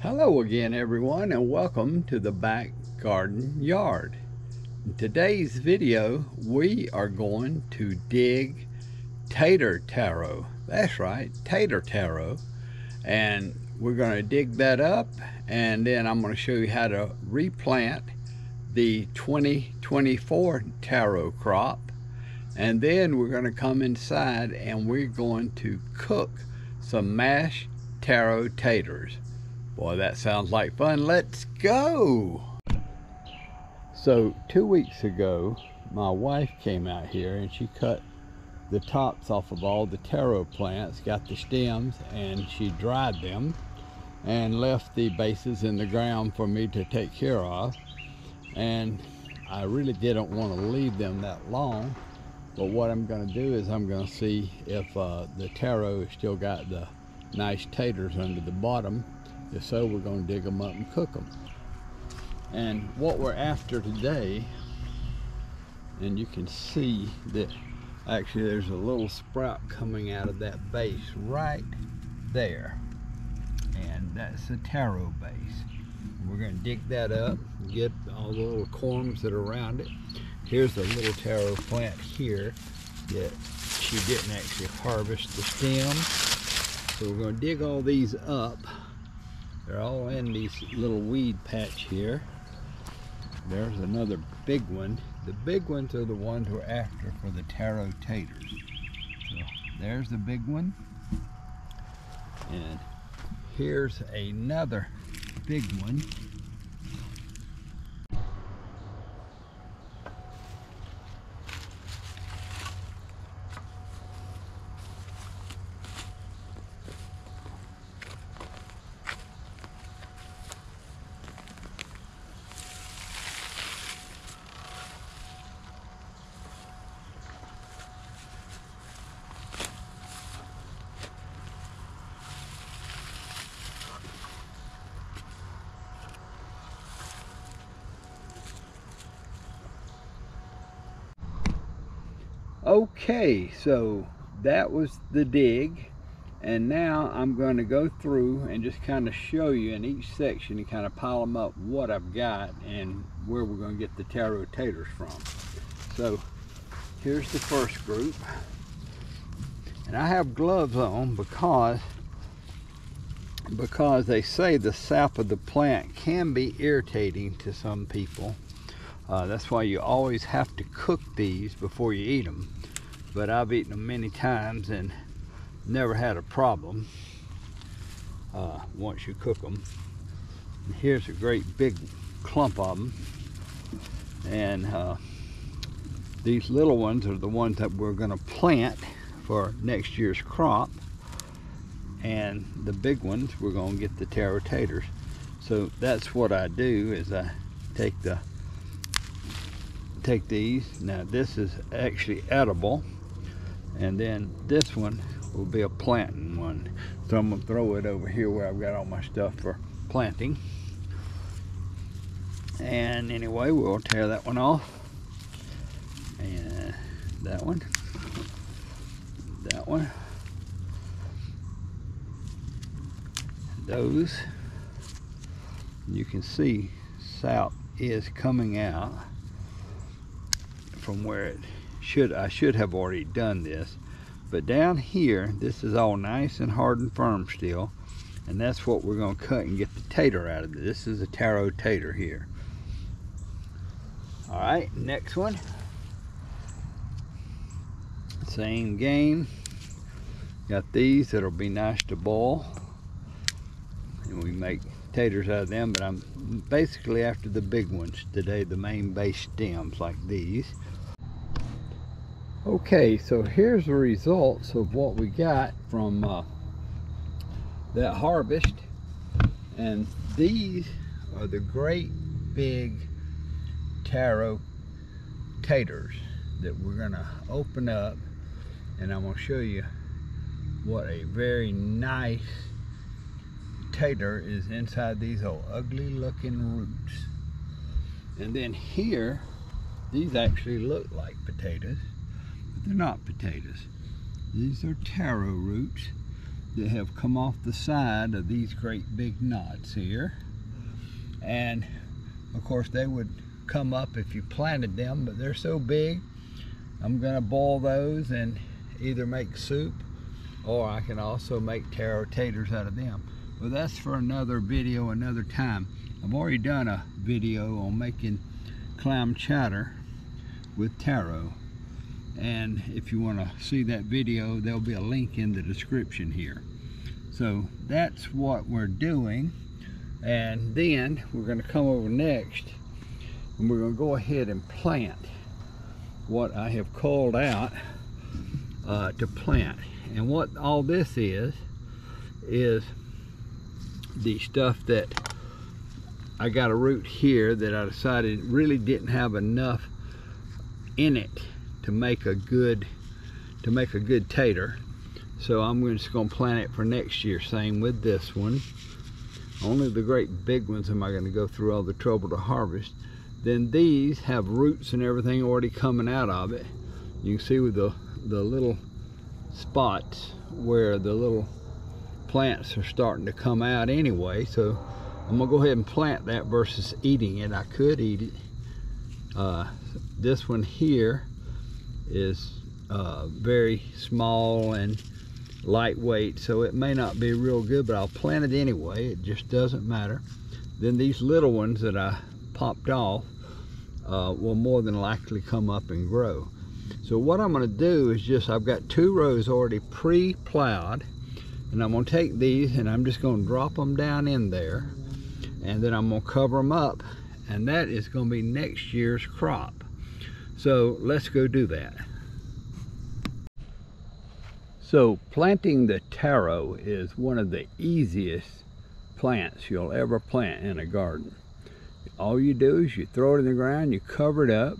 Hello again everyone, and welcome to the back garden yard. In today's video we are going to dig tater taro. That's right, tater taro. And we're going to dig that up, and then I'm going to show you how to replant the 2024 taro crop. And then we're going to come inside and we're going to cook some mashed taro taters. Boy, that sounds like fun. Let's go. So 2 weeks ago, my wife came out here and she cut the tops off of all the taro plants, got the stems, and she dried them and left the bases in the ground for me to take care of. And I really didn't want to leave them that long, but what I'm going to do is I'm going to see if the taro still got the nice taters under the bottom. If so, we're going to dig them up and cook them. And what we're after today, and you can see that actually there's a little sprout coming out of that base right there, and that's the taro base. We're going to dig that up, get all the little corms that are around it. Here's a little taro plant here that she didn't actually harvest the stems, so we're going to dig all these up. They're all in these little weed patch here. There's another big one. The big ones are the ones we're after for the taro taters. So there's the big one. And here's another big one. Okay, so that was the dig, and now I'm going to go through and just kind of show you in each section and kind of pile them up what I've got and where we're going to get the taro taters from. So here's the first group, and I have gloves on because they say the sap of the plant can be irritating to some people. That's why you always have to cook these before you eat them. But I've eaten them many times and never had a problem once you cook them. And here's a great big clump of them. And these little ones are the ones that we're going to plant for next year's crop. And the big ones, we're going to get the taro taters. So that's what I do, is I take these. Now this is actually edible, and then this one will be a planting one. So I'm gonna throw it over here where I've got all my stuff for planting. And anyway, we'll tear that one off, and that one, those. You can see sap is coming out from where it should. I should have already done this, but down here this is all nice and hard and firm still, and that's what we're going to cut and get the tater out of it. This is a taro tater here. All right, next one, same game. Got these that'll be nice to boil, and we make taters out of them, but I'm basically after the big ones today, the main base stems like these. Okay, so here's the results of what we got from that harvest, and these are the great big taro taters that we're gonna open up, and I'm gonna show you what a very nice tater is inside these old ugly looking roots. And then here, these actually look like potatoes, but they're not potatoes. These are taro roots, that have come off the side of these great big knots here. And of course they would come up if you planted them, but they're so big, I'm gonna boil those and either make soup, or I can also make taro taters out of them. But that's for another video, another time. I've already done a video on making clam chowder with taro, and if you want to see that video, there'll be a link in the description here. So that's what we're doing, and then we're going to come over next and we're going to go ahead and plant what I have called out to plant. And what all this is the stuff that I got a root here that I decided really didn't have enough in it to make a good tater. So I'm just going to plant it for next year. Same with this one. Only the great big ones am I going to go through all the trouble to harvest. Then these have roots and everything already coming out of it. You can see with the little spots where the little plants are starting to come out anyway. So I'm gonna go ahead and plant that versus eating it. I could eat it. This one here is very small and lightweight, so it may not be real good, but I'll plant it anyway. It just doesn't matter. Then these little ones that I popped off will more than likely come up and grow. So what I'm going to do is I've got 2 rows already pre-plowed, and I'm going to take these and I'm just going to drop them down in there, and then I'm going to cover them up, and that is going to be next year's crop. So let's go do that. So planting the taro is one of the easiest plants you'll ever plant in a garden. All you do is you throw it in the ground, you cover it up.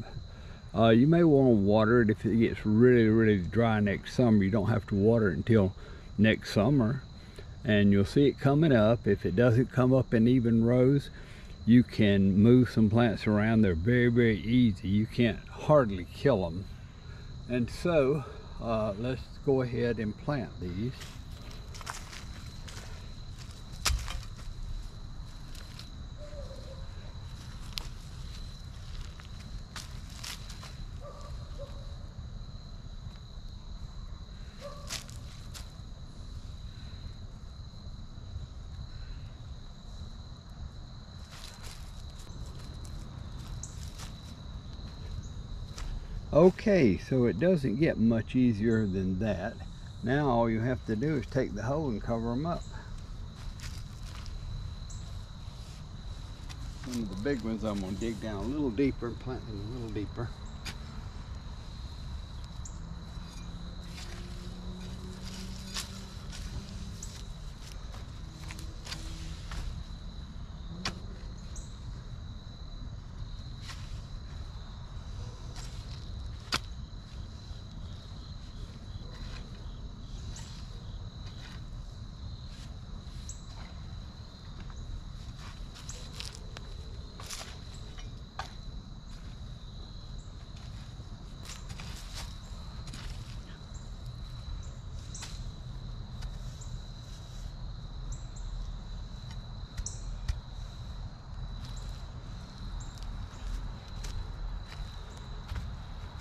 You may want to water it if it gets really dry next summer. You don't have to water it until next summer, and you'll see it coming up. If it doesn't come up in even rows, you can move some plants around. They're very easy. You can't hardly kill them. And so let's go ahead and plant these. Okay, so it doesn't get much easier than that. Now all you have to do is take the hoe and cover them up. Some of the big ones I'm going to dig down a little deeper and plant them a little deeper.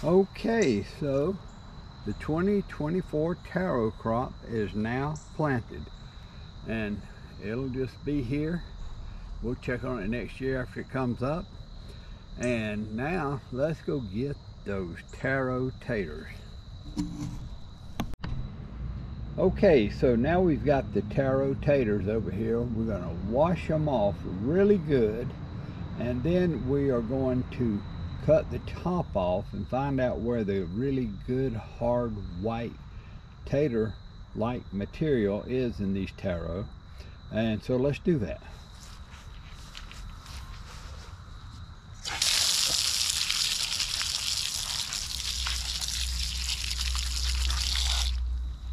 Okay, so the 2024 taro crop is now planted, and it'll just be here. We'll check on it next year after it comes up. And now let's go get those taro taters. Okay, so now we've got the taro taters over here. We're going to wash them off really good, and then we are going to cut the top off and find out where the really good hard white tater like material is in these taro. And so let's do that.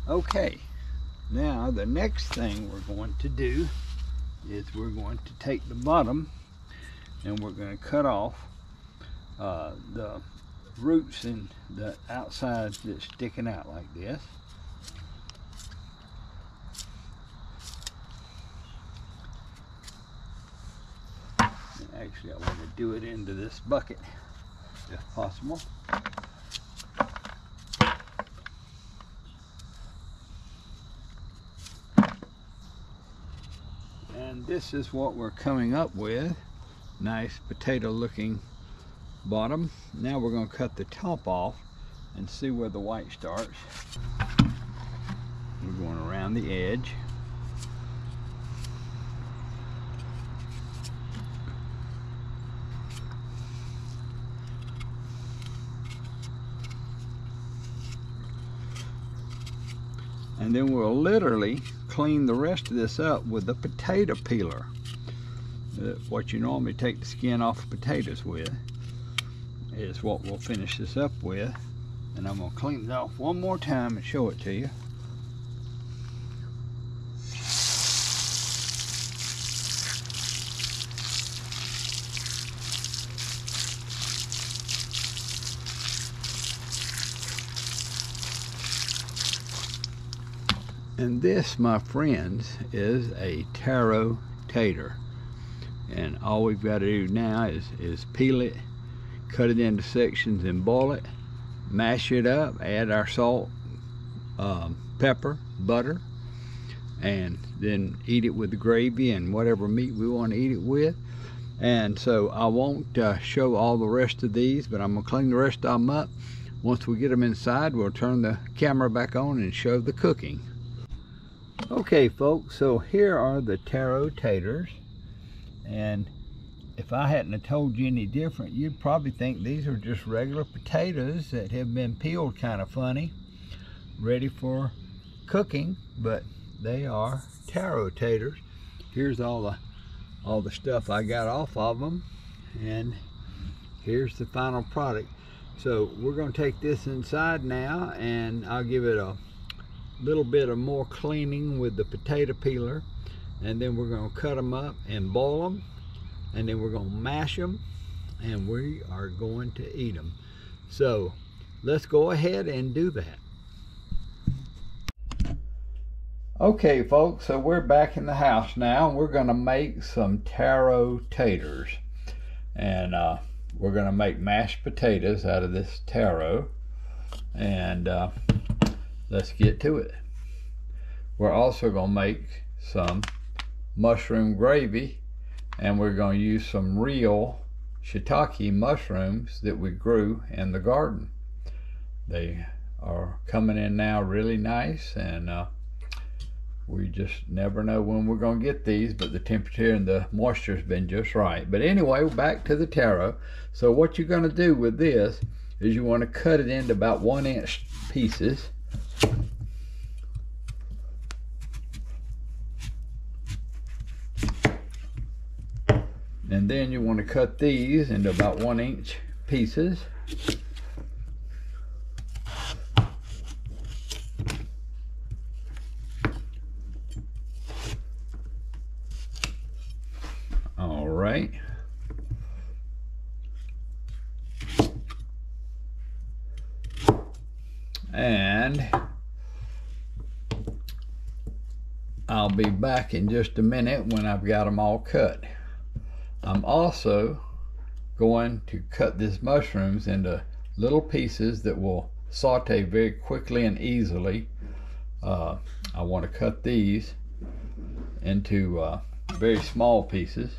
Okay, now the next thing we're going to do is we're going to take the bottom and we're going to cut off the roots and the outside that's sticking out like this. Actually, I want to do it into this bucket if possible. And this is what we're coming up with. Nice potato looking bottom. Now we're going to cut the top off and see where the white starts. We're going around the edge. And then we'll literally clean the rest of this up with the potato peeler. What you normally take the skin off of potatoes with is what we'll finish this up with. And I'm going to clean it off one more time and show it to you. And this, my friends, is a taro tater. And all we've got to do now is peel it, cut it into sections and boil it, mash it up, add our salt, pepper, butter, and then eat it with the gravy and whatever meat we want to eat it with. And so I won't show all the rest of these, but I'm going to clean the rest of them up. Once we get them inside, we'll turn the camera back on and show the cooking. Okay folks, so here are the taro taters, and if I hadn't have told you any different, you'd probably think these are just regular potatoes that have been peeled kind of funny, ready for cooking, but they are taro taters. Here's all the stuff I got off of them, and here's the final product. So we're going to take this inside now, and I'll give it a little bit of more cleaning with the potato peeler, and then we're going to cut them up and boil them, and then we're going to mash them, and we are going to eat them. So let's go ahead and do that. Okay folks, so we're back in the house now, and we're going to make some taro taters, and we're going to make mashed potatoes out of this taro, and let's get to it. We're also going to make some mushroom gravy, and we're going to use some real shiitake mushrooms that we grew in the garden. They are coming in now really nice, and we just never know when we're going to get these, but the temperature and the moisture has been just right. But anyway, back to the taro. So what you're going to do with this is you want to cut it into about 1-inch pieces. And then you want to cut these into about 1-inch pieces. All right. And I'll be back in just a minute when I've got them all cut. I'm also going to cut these mushrooms into little pieces that will saute very quickly and easily. I want to cut these into very small pieces.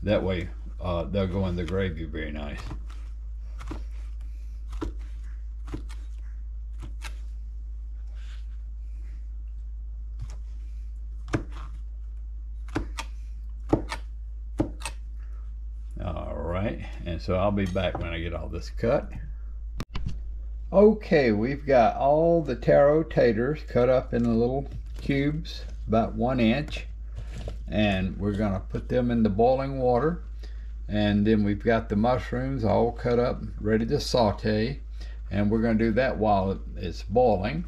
That way they'll go in the gravy very nice. And so I'll be back when I get all this cut. Okay, we've got all the taro taters cut up in little cubes about 1 inch, and we're going to put them in the boiling water. And then we've got the mushrooms all cut up ready to saute, and we're going to do that while it's boiling.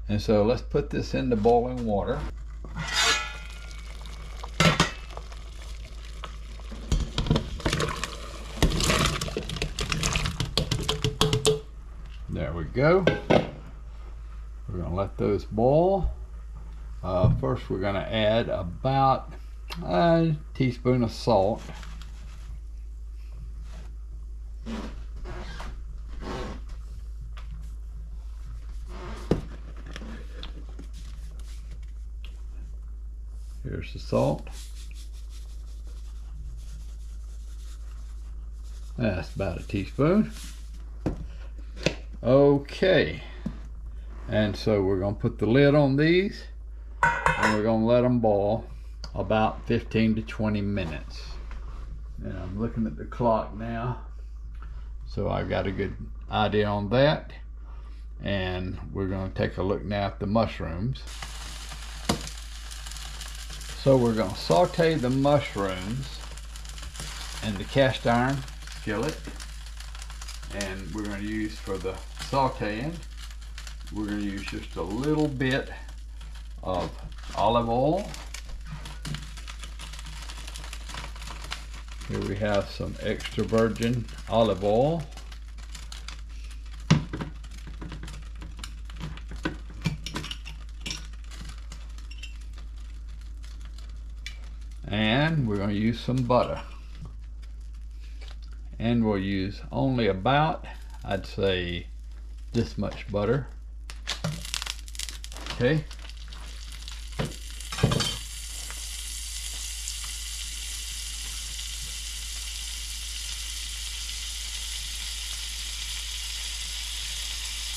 And so let's put this in the boiling water. There we go. We're going to let those boil. First we're going to add about a teaspoon of salt. That's about a teaspoon. Okay, and so we're going to put the lid on these and we're going to let them boil about 15 to 20 minutes. And I'm looking at the clock now, so I got a good idea on that. And we're going to take a look now at the mushrooms. So we're going to saute the mushrooms in the cast iron skillet, and we're going to use for the sauteing, we're going to use just a little bit of olive oil. Here we have some extra virgin olive oil. And we're going to use some butter. And we'll use only about, I'd say, this much butter. Okay.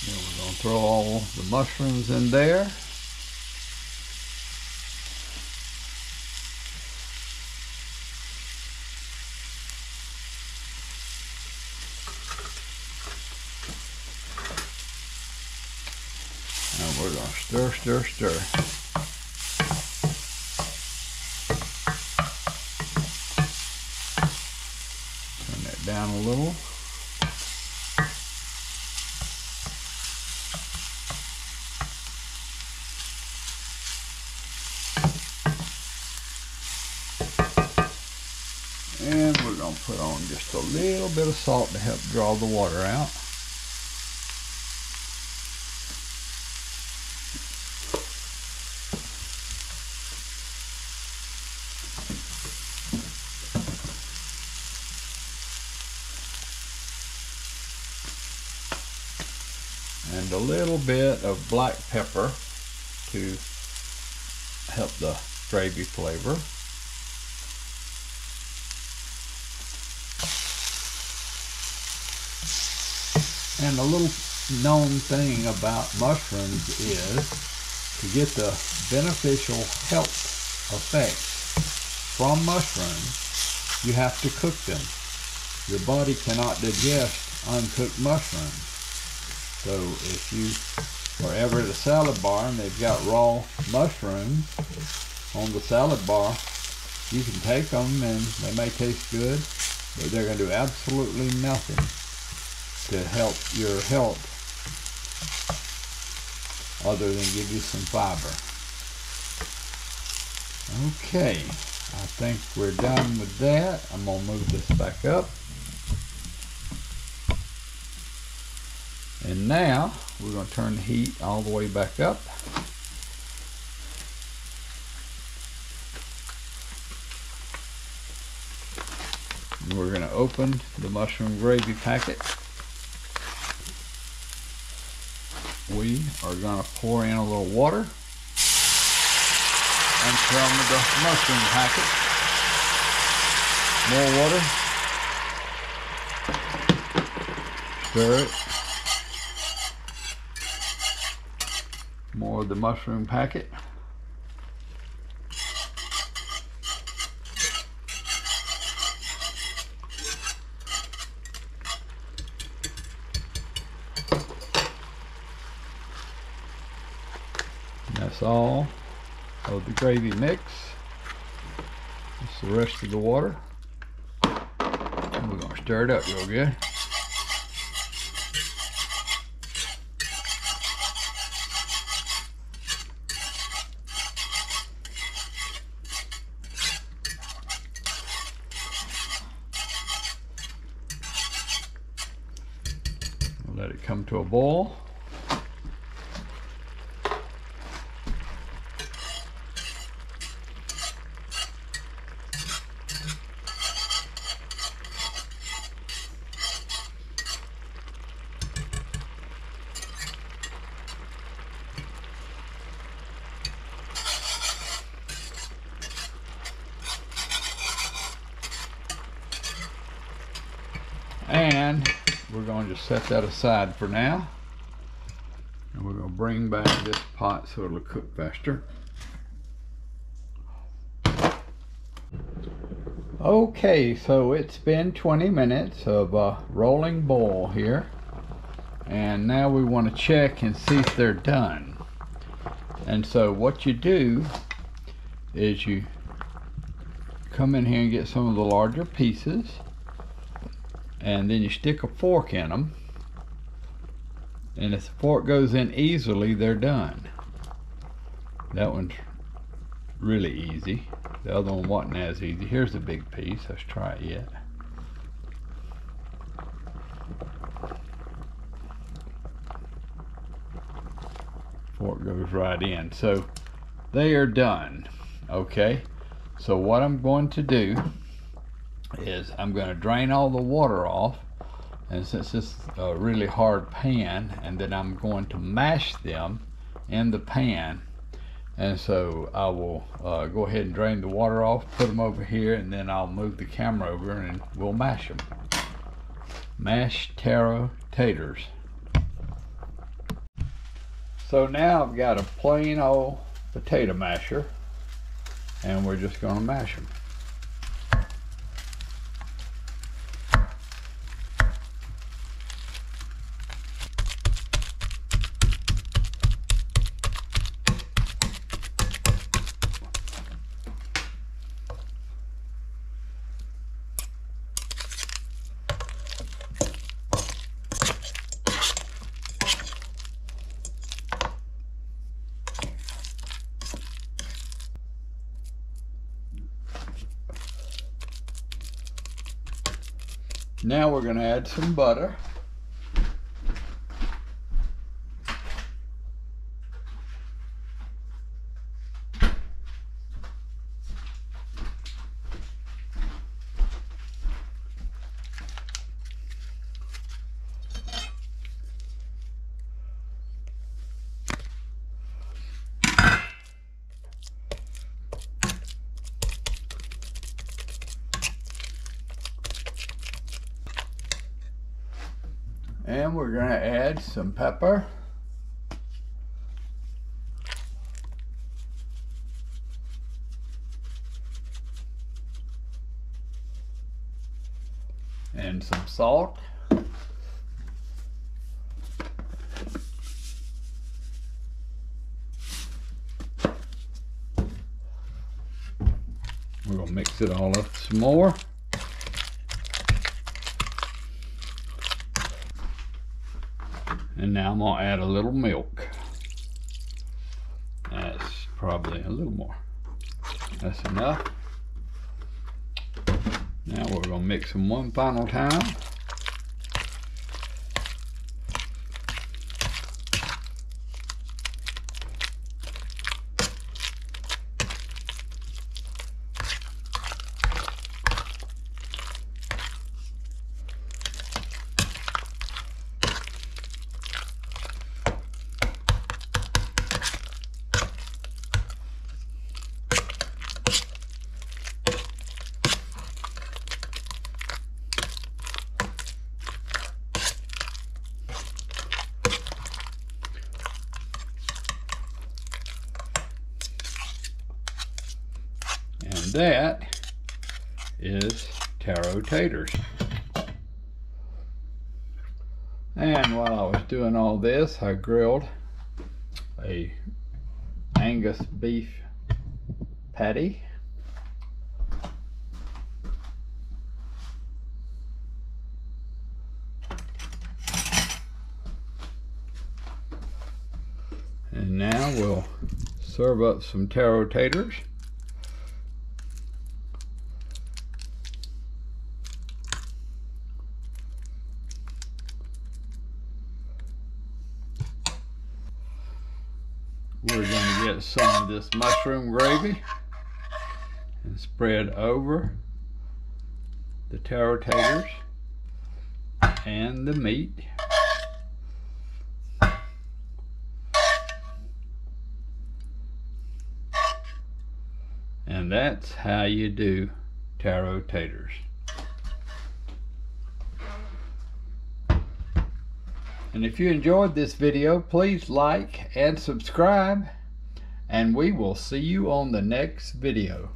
Then we're going to throw all the mushrooms in there. And we're going to stir, stir, stir. Turn that down a little. And we're going to put on just a little bit of salt to help draw the water out. And a little bit of black pepper to help the gravy flavor. And a little known thing about mushrooms is to get the beneficial health effects from mushrooms, you have to cook them. Your body cannot digest uncooked mushrooms. So if you are ever at a salad bar and they've got raw mushrooms on the salad bar, you can take them and they may taste good, but they're going to do absolutely nothing to help your health other than give you some fiber. Okay, I think we're done with that. I'm going to move this back up. And now we're going to turn the heat all the way back up. And we're going to open the mushroom gravy packet. We are going to pour in a little water and fill with the mushroom packet. More water. Stir it. More of the mushroom packet. That's all of the gravy mix. That's the rest of the water. And we're going to stir it up real good. We'll let it come to a boil. And we're going to just set that aside for now. And we're going to bring back this pot so it'll cook faster. Okay, so it's been 20 minutes of rolling boil here. And now we want to check and see if they're done. And so what you do is you come in here and get some of the larger pieces, and then you stick a fork in them, and if the fork goes in easily, they're done. That one's really easy. The other one wasn't as easy. Here's the big piece. Let's try it yet. Fork goes right in. So they are done. Okay, so what I'm going to do is I'm going to drain all the water off, and since this is a really hard pan, and then I'm going to mash them in the pan. And so I will go ahead and drain the water off, put them over here, and then I'll move the camera over and we'll mash them. Mashed taro taters. So now I've got a plain old potato masher, and we're just going to mash them. Now we're going to add some butter. And we're going to add some pepper. And some salt. We're going to mix it all up some more. And now I'm going to add a little milk. That's probably a little more. That's enough. Now we're going to mix them one final time. And that is taro taters. And while I was doing all this, I grilled a Angus beef patty. And now we'll serve up some taro taters. We're going to get some of this mushroom gravy and spread over the taro taters and the meat. And that's how you do taro taters. And if you enjoyed this video, please like and subscribe, and we will see you on the next video.